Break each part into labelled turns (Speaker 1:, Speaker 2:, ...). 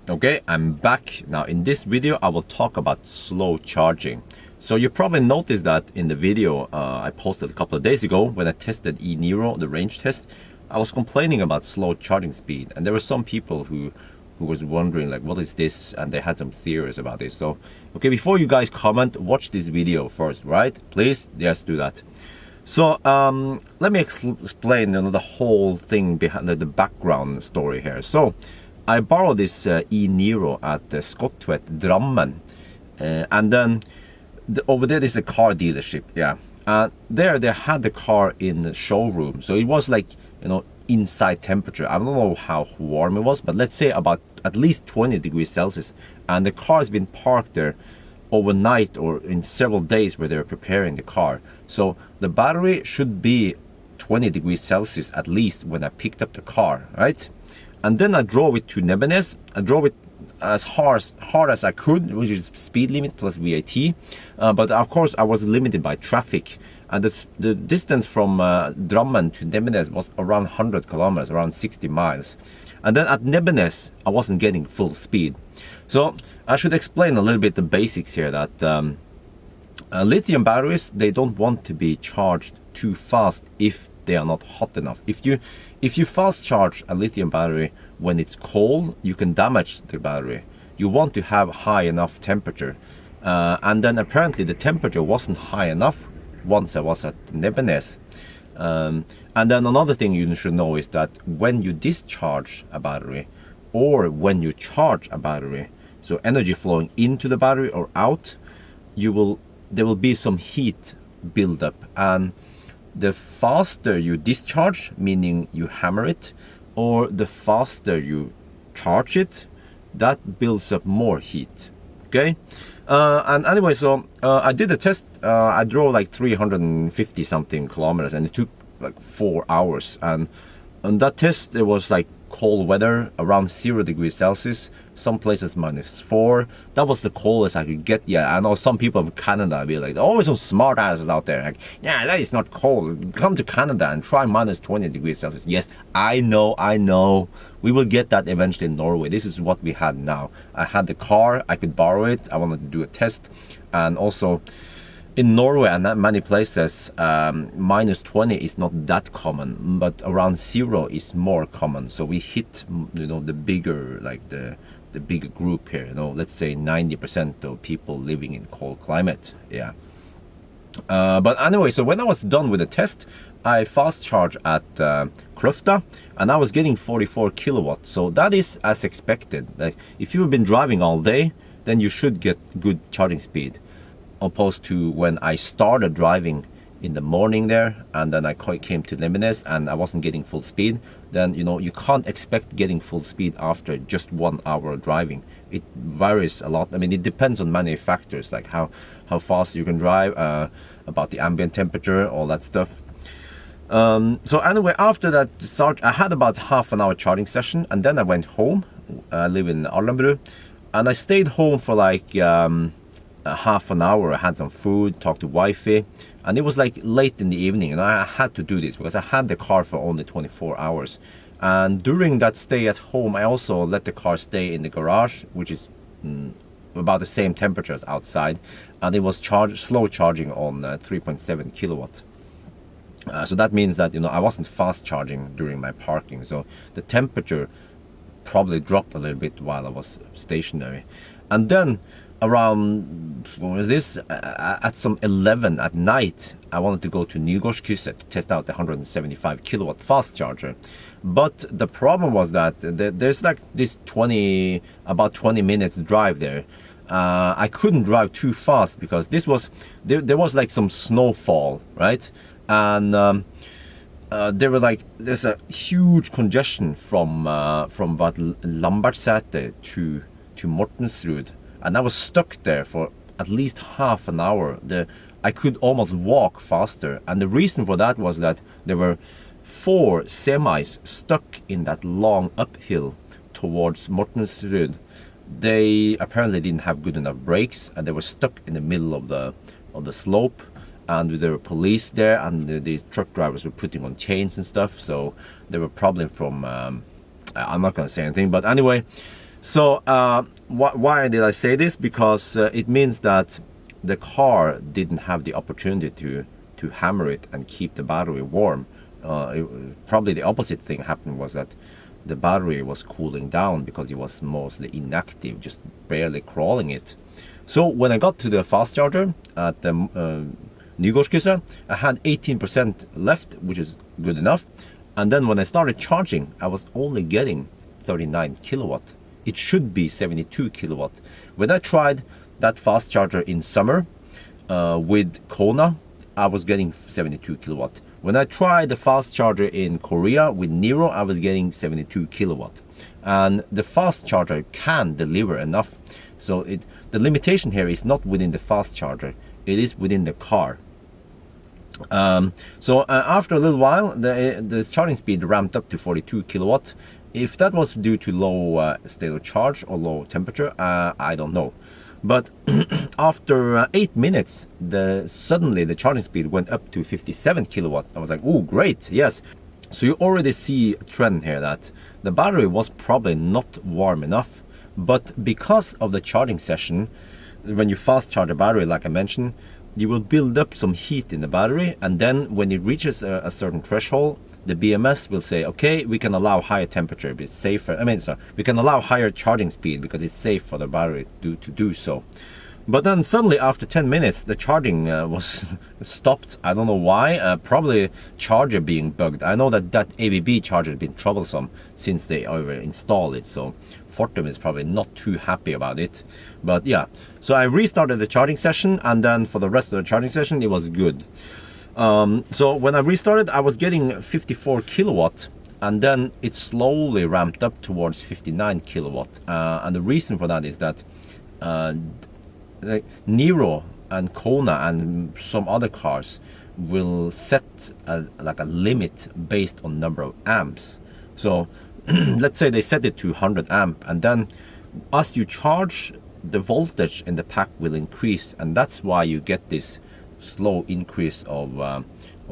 Speaker 1: Okay, I'm back. Now in this video I will talk about slow charging. So you probably noticed that in the video I posted a couple of days ago when I tested e-Niro, the range test, I was complaining about slow charging speed, and there were some people who was wondering like, what is this, and they had some theories about this. So okay, before you guys comment, watch this video first, right? Please, yes, do that. So let me explain the whole thing behind the background story here. So I borrowed this e-Niro at Skottvedt, Drammen, and then over there is a car dealership. Yeah, there they had the car in the showroom, so it was like, inside temperature. I don't know how warm it was, but let's say about at least 20 degrees Celsius, and the car has been parked there overnight or in several days where they're preparing the car. So the battery should be 20 degrees Celsius at least when I picked up the car, right? And then I drove it to Nebbenes. I drove it as hard as I could, which is speed limit plus VAT. But of course, I was limited by traffic. And the distance from Drammen to Nebbenes was around 100 kilometers, around 60 miles. And then at Nebbenes, I wasn't getting full speed. So I should explain a little bit the basics here, that lithium batteries, they don't want to be charged too fast if they are not hot enough. If you fast charge a lithium battery when it's cold, you can damage the battery. You want to have high enough temperature, and then apparently the temperature wasn't high enough once I was at Nebbenes. And then another thing you should know is that when you discharge a battery or when you charge a battery, so energy flowing into the battery or out, there will be some heat buildup, and the faster you discharge, meaning you hammer it, or the faster you charge it, that builds up more heat. Okay, and anyway, so I did a test. I drove like 350 something kilometers, and it took like 4 hours. And on that test, it was like cold weather, around 0 degrees Celsius. Some places -4. That was the coldest I could get. Yeah, I know some people of Canada be like, always some smart asses out there. Like, yeah, that is not cold. Come to Canada and try -20 degrees Celsius. Yes, I know. We will get that eventually in Norway. This is what we had now. I had the car, I could borrow it. I wanted to do a test. And also in Norway and not many places, -20 is not that common, but around 0 is more common. So we hit, the bigger, like the bigger group here, let's say 90% of people living in cold climate. Yeah. But anyway, so when I was done with the test, I fast charged at Kløfta, and I was getting 44 kilowatts. So that is as expected. Like if you've been driving all day, then you should get good charging speed, opposed to when I started driving in the morning there, and then I came to Nebbenes and I wasn't getting full speed. Then you can't expect getting full speed after just 1 hour driving. It varies a lot. I mean, it depends on many factors, like how fast you can drive, about the ambient temperature, all that stuff. So anyway, after that start, I had about half an hour charging session, and then I went home. I live in Alnabru, and I stayed home for like half an hour. I had some food, talked to wifey, and it was like late in the evening, and I had to do this because I had the car for only 24 hours. And during that stay at home, I also let the car stay in the garage, which is about the same temperature as outside, and it was slow charging on 3.7 kilowatt. So that means that I wasn't fast charging during my parking, so the temperature probably dropped a little bit while I was stationary. And then around, what was this, at some 11 at night, I wanted to go to Nygårdskrysset to test out the 175 kilowatt fast charger. But the problem was that there's like this about 20 minutes drive there. I couldn't drive too fast because there was like some snowfall, right? And there's a huge congestion from Bad Lambertseter to Mortensrud, and I was stuck there for at least half an hour. I could almost walk faster, and the reason for that was that there were 4 semis stuck in that long uphill towards Mortensrud. They apparently didn't have good enough brakes, and they were stuck in the middle of the slope. And there were police there, and these truck drivers were putting on chains and stuff. So there were problems from I'm not going to say anything, but anyway, So why did I say this? Because it means that the car didn't have the opportunity to hammer it and keep the battery warm. Probably the opposite thing happened, was that the battery was cooling down because it was mostly inactive, just barely crawling it. So when I got to the fast charger at the Nygårdskrysset, I had 18% left, which is good enough. And then when I started charging, I was only getting 39 kilowatt. It should be 72 kilowatt. When I tried that fast charger in summer with Kona, I was getting 72 kilowatt. When I tried the fast charger in Korea with e-Niro, I was getting 72 kilowatt. And the fast charger can deliver enough. So the limitation here is not within the fast charger, it is within the car. So after a little while, the charging speed ramped up to 42 kilowatt. If that was due to low state of charge or low temperature, I don't know. But after 8 minutes, suddenly the charging speed went up to 57 kilowatt. I was like, oh, great, yes. So you already see a trend here that the battery was probably not warm enough. But because of the charging session, when you fast charge a battery, like I mentioned, you will build up some heat in the battery, and then when it reaches a certain threshold, the BMS will say, okay, we can allow higher temperature, it's safer. We can allow higher charging speed because it's safe for the battery to do so. But then suddenly after 10 minutes, the charging was stopped. I don't know why, probably charger being bugged. I know that ABB charger has been troublesome since they installed it, so Fortum is probably not too happy about it. But yeah, so I restarted the charging session, and then for the rest of the charging session, it was good. So when I restarted, I was getting 54 kilowatt, and then it slowly ramped up towards 59 kilowatt. And the reason for that is that e-Niro and Kona and some other cars will set like a limit based on number of amps. So let's say they set it to 100 amp, and then as you charge, the voltage in the pack will increase, and that's why you get this slow increase of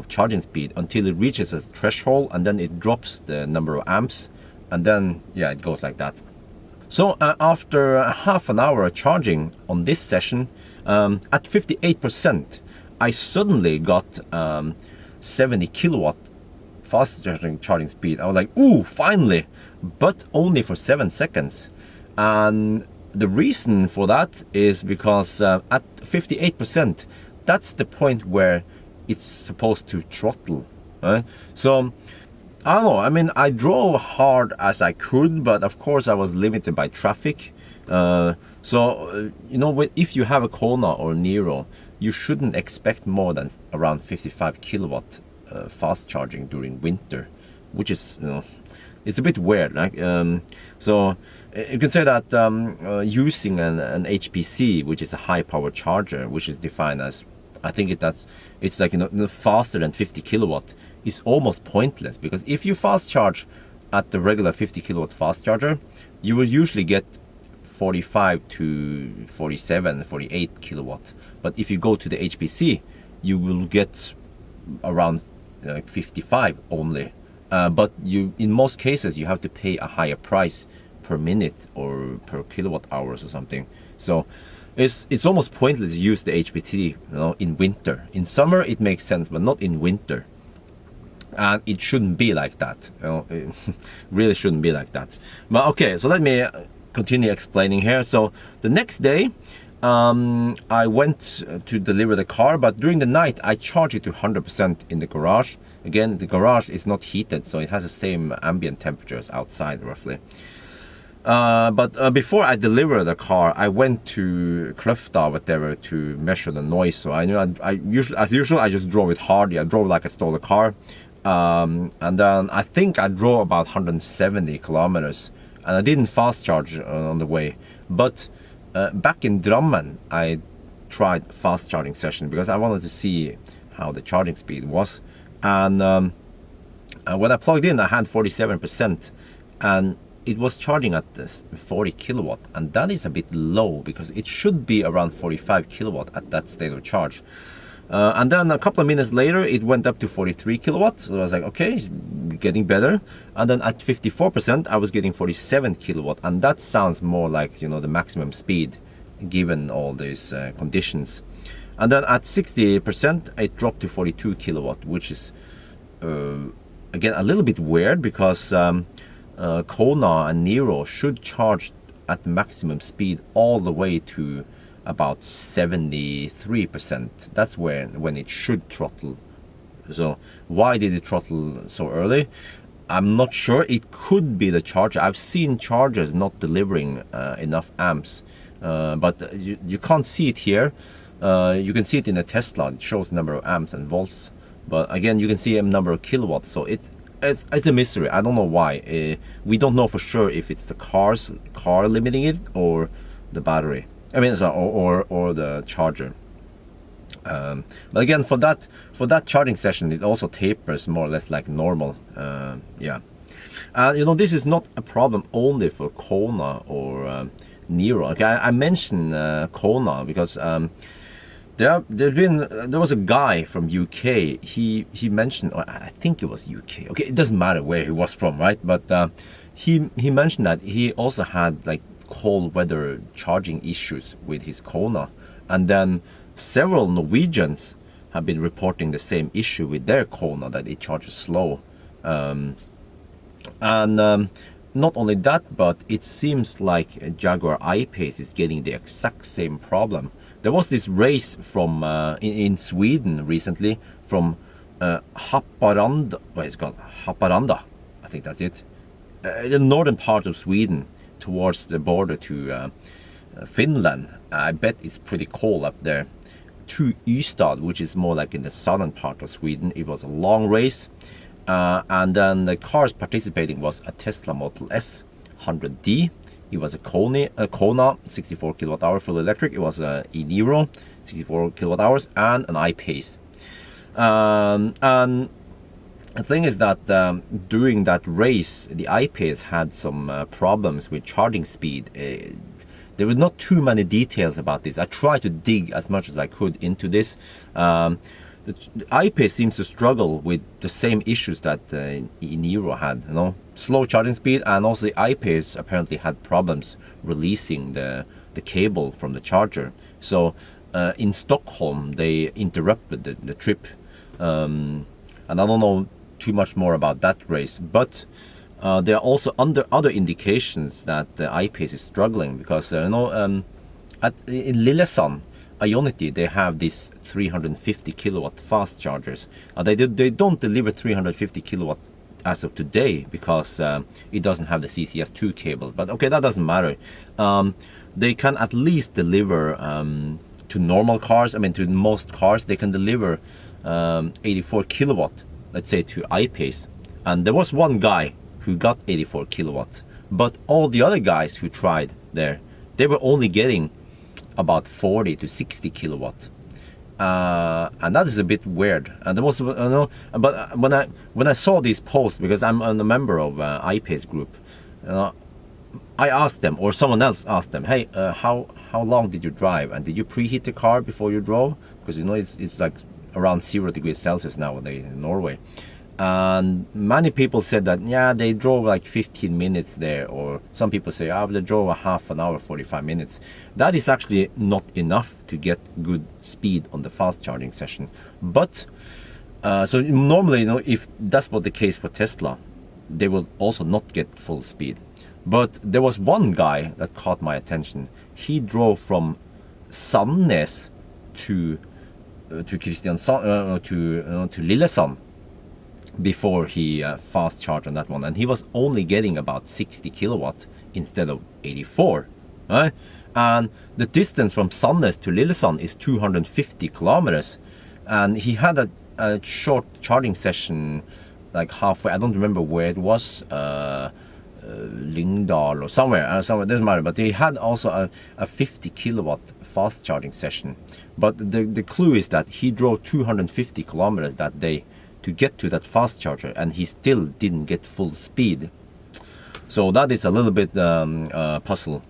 Speaker 1: charging speed until it reaches a threshold, and then it drops the number of amps, and then yeah, it goes like that. So after half an hour of charging on this session, at 58%, I suddenly got 70 kilowatt fast charging speed. I was like, ooh, finally, but only for 7 seconds. And the reason for that is because at 58%, that's the point where it's supposed to throttle, right? So I don't know, I mean, I drove hard as I could, but of course I was limited by traffic. So you know, if you have a Kona or e-Niro, you shouldn't expect more than around 55 kilowatt fast charging during winter, which is, you know, it's a bit weird. Like, so you can say that using an HPC, which is a high power charger, which is defined as, I think it's like, you know, faster than 50 kilowatt, is almost pointless, because if you fast charge at the regular 50 kilowatt fast charger, you will usually get 45 to 47, 48 kilowatt. But if you go to the HPC, you will get around 55 only. But in most cases, you have to pay a higher price per minute or per kilowatt hours or something. So it's almost pointless to use the HPC, you know, in winter. In summer it makes sense, but not in winter. And it shouldn't be like that, you know, it really shouldn't be like that. But okay, so let me continue explaining here. So the next day, I went to deliver the car, but during the night I charged it to 100% in the garage. Again, the garage is not heated, so it has the same ambient temperatures outside roughly. But before I delivered the car, I went to Kløfta, whatever, to measure the noise. So I knew as usual, I just drove it hard. I drove like I stole a car. And then I think I drove about 170 kilometers, and I didn't fast charge on the way. But back in Drammen, I tried fast charging session because I wanted to see how the charging speed was. And when I plugged in, I had 47%, and it was charging at 40 kilowatt, and that is a bit low because it should be around 45 kilowatt at that state of charge. And then a couple of minutes later, it went up to 43 kilowatts. So I was like, okay, it's getting better. And then at 54%, I was getting 47 kilowatt. And that sounds more like, you know, the maximum speed given all these conditions. And then at 60%, it dropped to 42 kilowatt, which is, again, a little bit weird because Kona and Niro should charge at maximum speed all the way to about 73%. That's when it should throttle. So why did it throttle so early? I'm not sure. It could be the charger. I've seen chargers not delivering enough amps, but you can't see it here. You can see it in the Tesla. It shows the number of amps and volts, but again, you can see a number of kilowatts. So it's a mystery. I don't know why. We don't know for sure if it's the car limiting it or the battery. I mean, so, or the charger. But again, for that charging session, it also tapers more or less like normal. Yeah, you know, this is not a problem only for Kona or Niro. Okay, I mentioned Kona because there was a guy from UK. He mentioned, or I think it was UK. Okay, it doesn't matter where he was from, right? But he mentioned that he also had like cold weather charging issues with his Kona, and then several Norwegians have been reporting the same issue with their Kona, that it charges slow. Not only that, but it seems like Jaguar I-Pace is getting the exact same problem. There was this race from in Sweden recently from Haparanda. What is it called? Haparanda, I think that's it. The northern part of Sweden, towards the border to Finland. I bet it's pretty cold up there. To Ystad, which is more like in the southern part of Sweden. It was a long race, and then the cars participating was a Tesla Model S 100D. It was a Kona 64 kilowatt hour full electric. It was a e-Niro 64 kilowatt hours and an I-Pace. And the thing is that during that race, the I-Pace had some problems with charging speed. There were not too many details about this. I tried to dig as much as I could into this. The I-Pace seems to struggle with the same issues that e-Niro had, you know, slow charging speed, and also the I-Pace apparently had problems releasing the cable from the charger. So in Stockholm, they interrupted the trip, and I don't know too much more about that race, but there are also other indications that the I-Pace is struggling because you know, in Lillesand, Ionity, they have these 350 kilowatt fast chargers. They don't deliver 350 kilowatt as of today because it doesn't have the CCS2 cable. But okay, that doesn't matter. They can at least deliver to normal cars. I mean, to most cars, they can deliver 84 kilowatt, let's say, to I-Pace. And there was one guy who got 84 kilowatt, but all the other guys who tried there, they were only getting about 40 to 60 kilowatt, and that is a bit weird. And there was, you know, but when I saw these posts, because I'm a member of I-Pace group, I asked them, or someone else asked them, hey, how long did you drive, and did you preheat the car before you drove? Because you know it's like around 0 degrees Celsius nowadays in Norway. And many people said that, yeah, they drove like 15 minutes there, or some people say, oh, they drove a half an hour, 45 minutes. That is actually not enough to get good speed on the fast charging session. But, so normally, you know, if that's what the case for Tesla, they will also not get full speed. But there was one guy that caught my attention. He drove from Sandnes to Kristiansand, to Lillesand, before he fast charged on that one, and he was only getting about 60 kilowatt instead of 84, right? And the distance from Sandnes to Lillesand is 250 kilometers, and he had a short charging session like halfway. I don't remember where it was, Lyngdal or somewhere, doesn't matter, but he had also a 50 kilowatt fast charging session. But the clue is that he drove 250 kilometers that day to get to that fast charger, and he still didn't get full speed. So that is a little bit puzzle.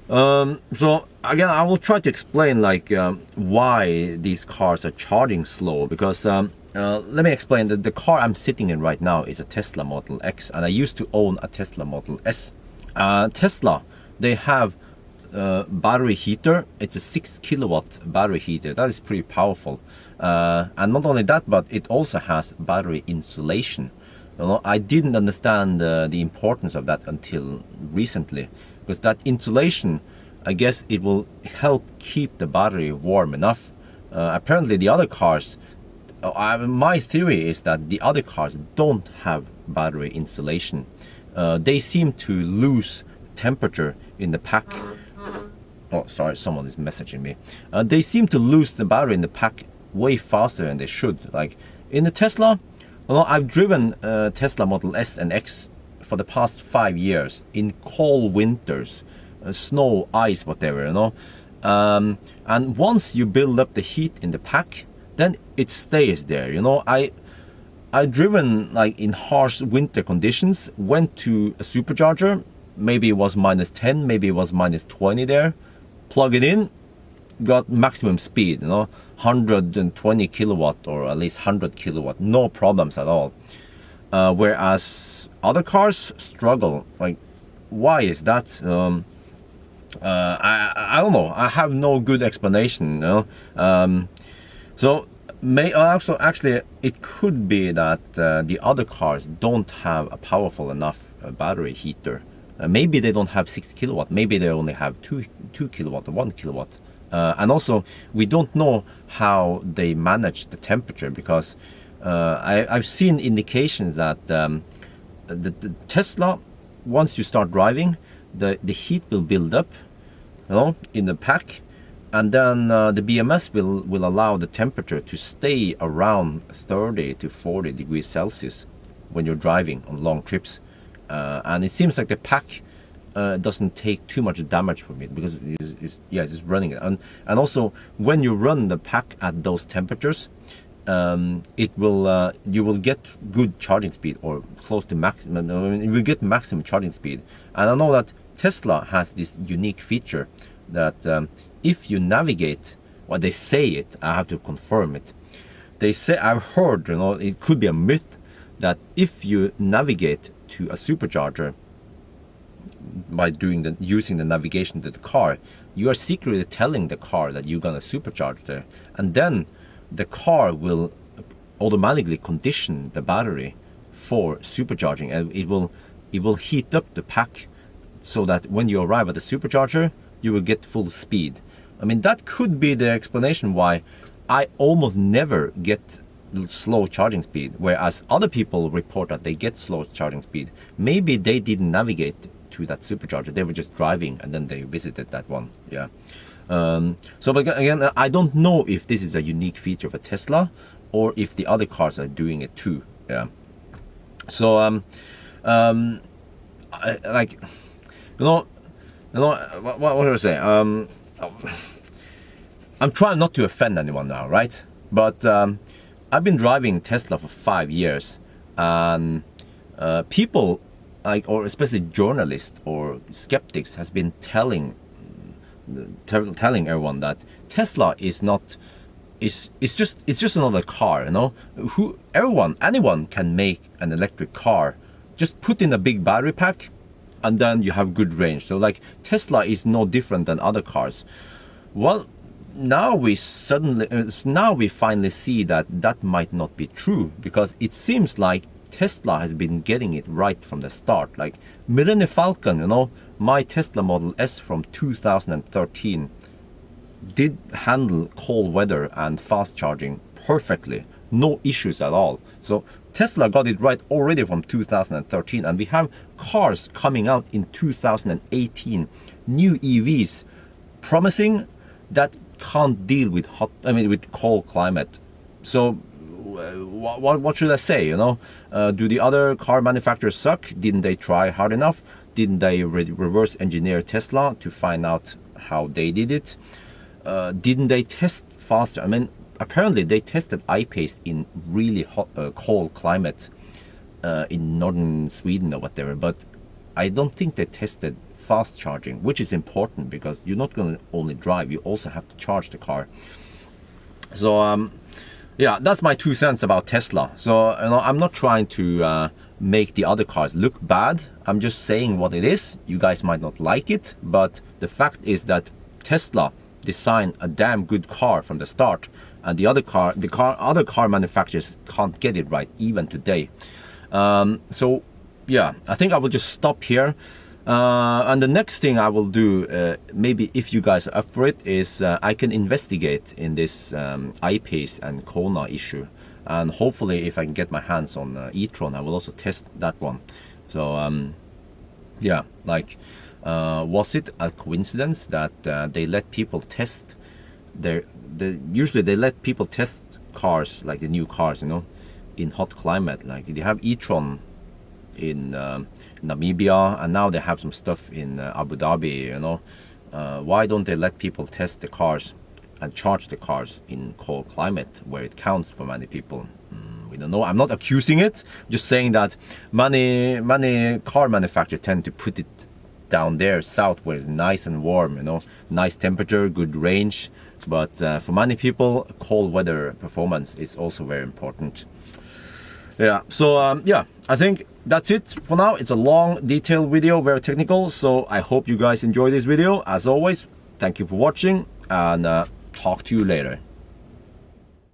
Speaker 1: So again, I will try to explain like why these cars are charging slow, because let me explain that the car I'm sitting in right now is a Tesla Model X, and I used to own a Tesla Model S. Tesla, they have battery heater. It's a 6 kilowatt battery heater. That is pretty powerful. And not only that, but it also has battery insulation. You know, I didn't understand the importance of that until recently, because that insulation, I guess it will help keep the battery warm enough. Apparently the other cars, my theory is that the other cars don't have battery insulation. They seem to lose temperature in the pack. Oh, sorry, someone is messaging me. They seem to lose the battery in the pack way faster than they should. Like in the Tesla, well, I've driven Tesla Model S and X for the past 5 years in cold winters, snow, ice, whatever, you know. And once you build up the heat in the pack, then it stays there, you know. I driven like in harsh winter conditions, went to a supercharger, maybe it was -10, maybe it was -20 there, plug it in, got maximum speed, you know, 120 kilowatt or at least 100 kilowatt, no problems at all. Whereas other cars struggle. Like, why is that? I don't know. I have no good explanation, you know. So also actually it could be that the other cars don't have a powerful enough battery heater. Maybe they don't have 6 kilowatt. Maybe they only have 2 kilowatt or 1 kilowatt. And also, we don't know how they manage the temperature, because I've seen indications that the Tesla, once you start driving, the heat will build up, you know, in the pack, and then the BMS will allow the temperature to stay around 30 to 40 degrees Celsius when you're driving on long trips. And it seems like the pack doesn't take too much damage from it, because it's just running it. And also, when you run the pack at those temperatures, it will you will get good charging speed, or close to maximum. I mean, you will get maximum charging speed. And I know that Tesla has this unique feature that if you navigate, well, they say it, I have to confirm it. They say, I've heard, you know, it could be a myth, that if you navigate to a supercharger by using the navigation to the car, you are secretly telling the car that you're gonna supercharge there, and then the car will automatically condition the battery for supercharging, and it will heat up the pack so that when you arrive at the supercharger, you will get full speed. I mean, that could be the explanation why I almost never get slow charging speed, whereas other people report that they get slow charging speed. Maybe they didn't navigate to that supercharger, they were just driving and then they visited that one. Yeah. So but again, I don't know if this is a unique feature of a Tesla or if the other cars are doing it too. Yeah. So like, what do I say? I'm trying not to offend anyone now, right? But I've been driving Tesla for 5 years, and people, like, or especially journalists or skeptics, has been telling everyone that Tesla is not, it's just another car, you know. Anyone can make an electric car. Just put in a big battery pack, and then you have good range. So like, Tesla is no different than other cars. Well, now we finally see that that might not be true, because it seems like Tesla has been getting it right from the start. Like Millennium Falcon, you know, my Tesla Model S from 2013 did handle cold weather and fast charging perfectly, no issues at all. So Tesla got it right already from 2013, and we have cars coming out in 2018, new EVs promising that can't deal with with cold climate. So what should I say, you know? Do the other car manufacturers suck? Didn't they try hard enough? Didn't they reverse engineer Tesla to find out how they did it? Didn't they test faster? I mean, apparently they tested I-Pace in really hot, cold climate in northern Sweden or whatever, but I don't think they tested fast charging, which is important because you're not going to only drive, you also have to charge the car. So yeah, that's my 2 cents about Tesla. So I'm not trying to make the other cars look bad. I'm just saying what it is. You guys might not like it, but the fact is that Tesla designed a damn good car from the start, and the other car manufacturers can't get it right even today. So yeah, I think I will just stop here. And the next thing I will do, maybe if you guys are up for it, is I can investigate in this I-Pace and Kona issue. And hopefully if I can get my hands on e-tron, I will also test that one. So yeah, like was it a coincidence that they let people test usually they let people test cars, like the new cars, in hot climate. Like they have e-tron in Namibia, and now they have some stuff in Abu Dhabi. Why don't they let people test the cars and charge the cars in cold climate where it counts for many people? We don't know. I'm not accusing it, just saying that many car manufacturers tend to put it down there south where it's nice and warm, nice temperature, good range. But for many people, cold weather performance is also very important. Yeah, so yeah, I think that's it for now. It's a long, detailed video, very technical. So I hope you guys enjoy this video. As always, thank you for watching, and talk to you later.